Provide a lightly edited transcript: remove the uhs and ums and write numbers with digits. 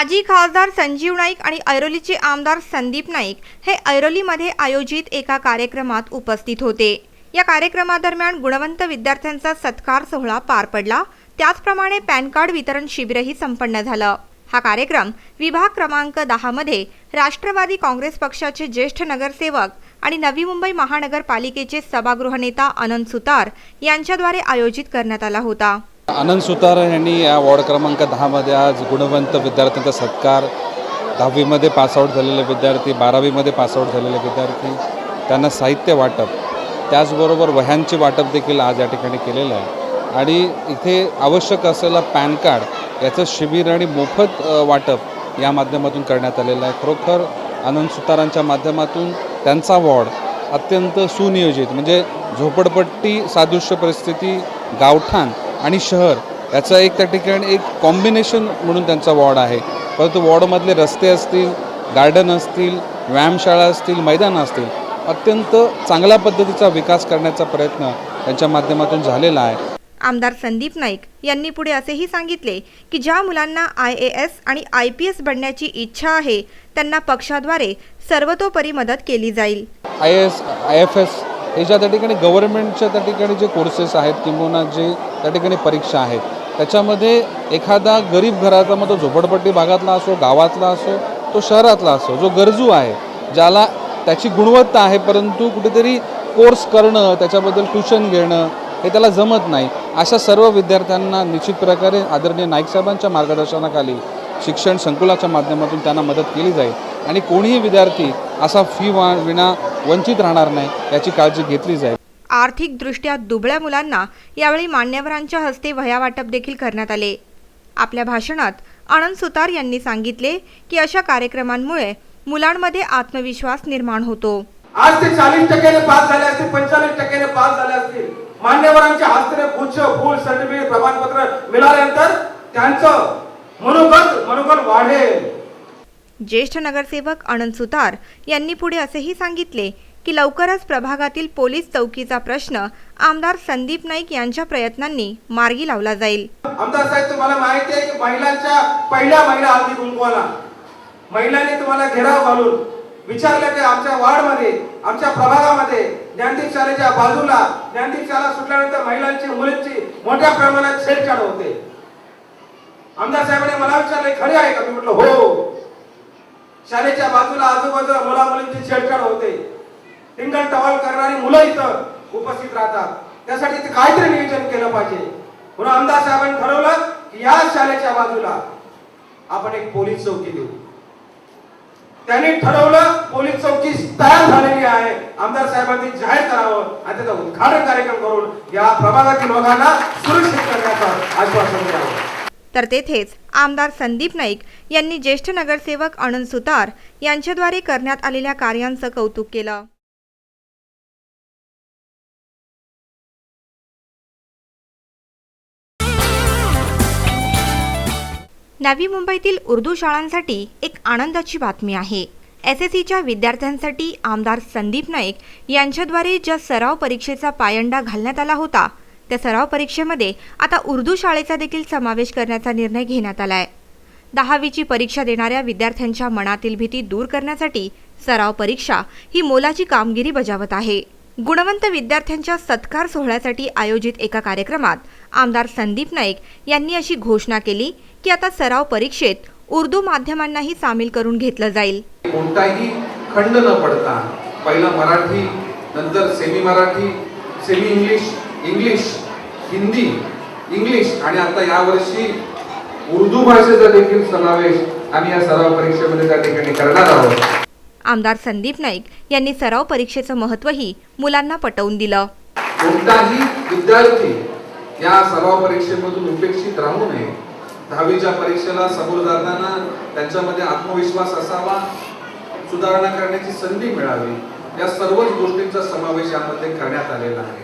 माजी खासदार संजीव नाईक आणि ऐरोलीचे आमदार संदीप नाईक हे ऐरोलीमध्ये आयोजित एका कार्यक्रमात उपस्थित होते। या कार्यक्रमादरम्यान गुणवंत विद्यार्थ्यांचा सत्कार सोहळा पार पडला। त्याचप्रमाणे पॅन कार्ड वितरण शिबिरही संपन्न झालं। हा कार्यक्रम विभाग क्रमांक 10 मध्ये राष्ट्रवादी काँग्रेस पक्षाचे ज्येष्ठ नगरसेवक आणि नवी मुंबई महानगरपालिकेचे सभागृह नेता आनंद सुतार यांच्याद्वारे आयोजित करण्यात आला होता। आनंद सुतार यांनी या वॉर्ड क्रमांक 10 मध्ये आज गुणवंत विद्यार्थ्यांचा सत्कार, 10वी मध्ये पासआउट झालेले विद्यार्थी, 12वी मध्ये पासआउट झालेले विद्यार्थी त्यांना साहित्य वाटप, त्याचबरोबर वह्यांचे वाटप देखील आज या ठिकाणी केलेलं आहे। आणि इथे आवश्यक असलेला पॅन कार्ड याचं शिबिर आणि मोफत वाटप या माध्यमातून करण्यात आलेलं आहे। खरोखर आनंद सुतारांच्या माध्यमातून त्यांचा वॉर्ड अत्यंत सुनियोजित, म्हणजे झोपडपट्टी सादृश्य परिस्थिती, गावठाण आणि शहर याचा एक त्या ठिकाणी एक कॉम्बिनेशन म्हणून त्यांचा वॉर्ड आहे। परंतु वॉर्डमधले रस्ते असतील, गार्डन असतील, व्यायामशाळा असतील, मैदान असतील, अत्यंत चांगल्या पद्धतीचा विकास करण्याचा प्रयत्न त्यांच्या माध्यमातून झालेला आहे। आमदार संदीप नाईक यांनी पुढे असेही सांगितले की ज्या मुलांना IAS आणि IPS बनण्याची इच्छा आहे त्यांना पक्षाद्वारे सर्वतोपरी मदत केली जाईल। IAS, IFS हे ज्या त्या ठिकाणी गव्हर्नमेंटच्या त्या ठिकाणी जे कोर्सेस आहेत किंवा जे त्या ठिकाणी परीक्षा आहेत त्याच्यामध्ये एखादा गरीब घराचा, मग तो झोपडपट्टी भागातला असो, गावातला असो, तो शहरातला असो, जो गरजू आहे, ज्याला त्याची गुणवत्ता आहे परंतु कुठेतरी कोर्स करणं, त्याच्याबद्दल ट्यूशन घेणं हे त्याला जमत नाही, अशा सर्व विद्यार्थ्यांना निश्चित प्रकारे आदरणीय नाईक साहेबांच्या मार्गदर्शनाखाली शिक्षण संकुलाच्या माध्यमातून त्यांना मदत केली जाईल आणि कोणीही विद्यार्थी असा फी विना वंचित राहणार नाही याची काळजी घेतली जाईल। आर्थिकदृष्ट्या दुबळ्या मुलांना यावेळी मान्यवरांच्या हस्ते वह्या वाटप देखील करण्यात आले। आपल्या भाषणात आनंद सुतार यांनी सांगितले की अशा कार्यक्रमांमुळे मुलांमध्ये आत्मविश्वास निर्माण होतो। आज ते 40% पास झाले असतील, 45% पास झाले असतील, मान्यवरांच्या हस्ते गुच्छ, फूल, सर्टिफिकेट, प्रमाणपत्र मिळाल्यानंतर त्यांचं मनोबल वाढेल। ज्येष्ठ नगरसेवक आनंद सुतार यांनी पुढे असेही सांगितले की लवकरच प्रभागातील पोलीस चौकीचा प्रश्न आमदार संदीप नाईक यांच्या प्रयत्नांनी मार्गी लावला जाईल। आमदार साहेब, तुम्हाला माहिती आहे की महिलांच्या पहिल्या महिला हळदी कुंकवाला महिलांनी तुम्हाला घेराव घालून विचारलं की आमच्या वार्डमध्ये, आमच्या प्रभागामध्ये ज्ञानदीप शाळेच्या बाजूला ज्ञानदीप शाळा सुटल्यानंतर महिलांची, मुलींची मोठ्या प्रमाणात छेडछाड होते। आमदार साहेबांनी मला विचारले, खरे आहे का? मी म्हटलं हो, शाळेच्या बाजूला आजूबाजूला मुला मुलींची छेडछाड होते, टिंगल टवाल करणारी मुलं इथं उपस्थित राहतात, त्यासाठी ते काहीतरी नियोजन केलं पाहिजे। म्हणून आमदार साहेबांनी ठरवलं की या शाळेच्या बाजूला आपण एक पोलीस चौकी देऊ। त्यांनी ठरवलं, पोलीस चौकी तयार झालेली आहे, आमदार साहेबांनी जाहीर करावं आणि त्याचा उद्घाटन कार्यक्रम करून या प्रभागातील लोकांना सुरक्षित करण्याचं आश्वासन द्यावं। तर तेथेच आमदार संदीप नाईक यांनी ज्येष्ठ नगरसेवक आनंद सुतार यांच्याद्वारे करण्यात आलेल्या कार्यांचं कौतुक केलं। नवी मुंबईतील उर्दू शाळांसाठी एक आनंदाची बातमी आहे। SSCच्या विद्यार्थ्यांसाठी आमदार संदीप नाईक यांच्याद्वारे ज्या सराव परीक्षेचा पायंडा घालण्यात आला होता त्या सराव परीक्षेमध्ये आता उर्दू शाळेचा देखील समावेश करण्याचा निर्णय घेण्यात आला आहे। 10वीची परीक्षा देणाऱ्या विद्यार्थ्यांच्या मनातील भीती दूर करण्यासाठी सराव परीक्षा ही मोलाची कामगिरी बजावत आहे। गुणवंत विद्यार्थ्यांच्या सत्कार सोहळ्यासाठी आयोजित एका कार्यक्रमात आमदार संदीप नाईक यांनी अशी घोषणा केली की आता सराव परीक्षेत उर्दू माध्यमांनाही सामील करून घेतलं जाईल। कोणताही खंड न पडता पहिला मराठी, नंतर semi Marathi, semi English, English, Hindi, English आणि आता यावर्षी उर्दू भाषेचा देखील समावेश आम्ही या सराव परीक्षेमध्ये त्या ठिकाणी करणार आहोत। आमदार संदीप नाईक यांनी सराव परीक्षेचं महत्त्वही मुलांना पटवून दिलं। कोणताही विद्यार्थी या सराव परीक्षेमधून उपेक्षित राहू नये। 10वीच्या परीक्षेला समोर जाताना त्यांच्यामध्ये आत्मविश्वास असावा, सुधारणा करण्याची संधी मिळावी, या सर्वच गोष्टींचा समावेश यामध्ये करण्यात आलेला आहे।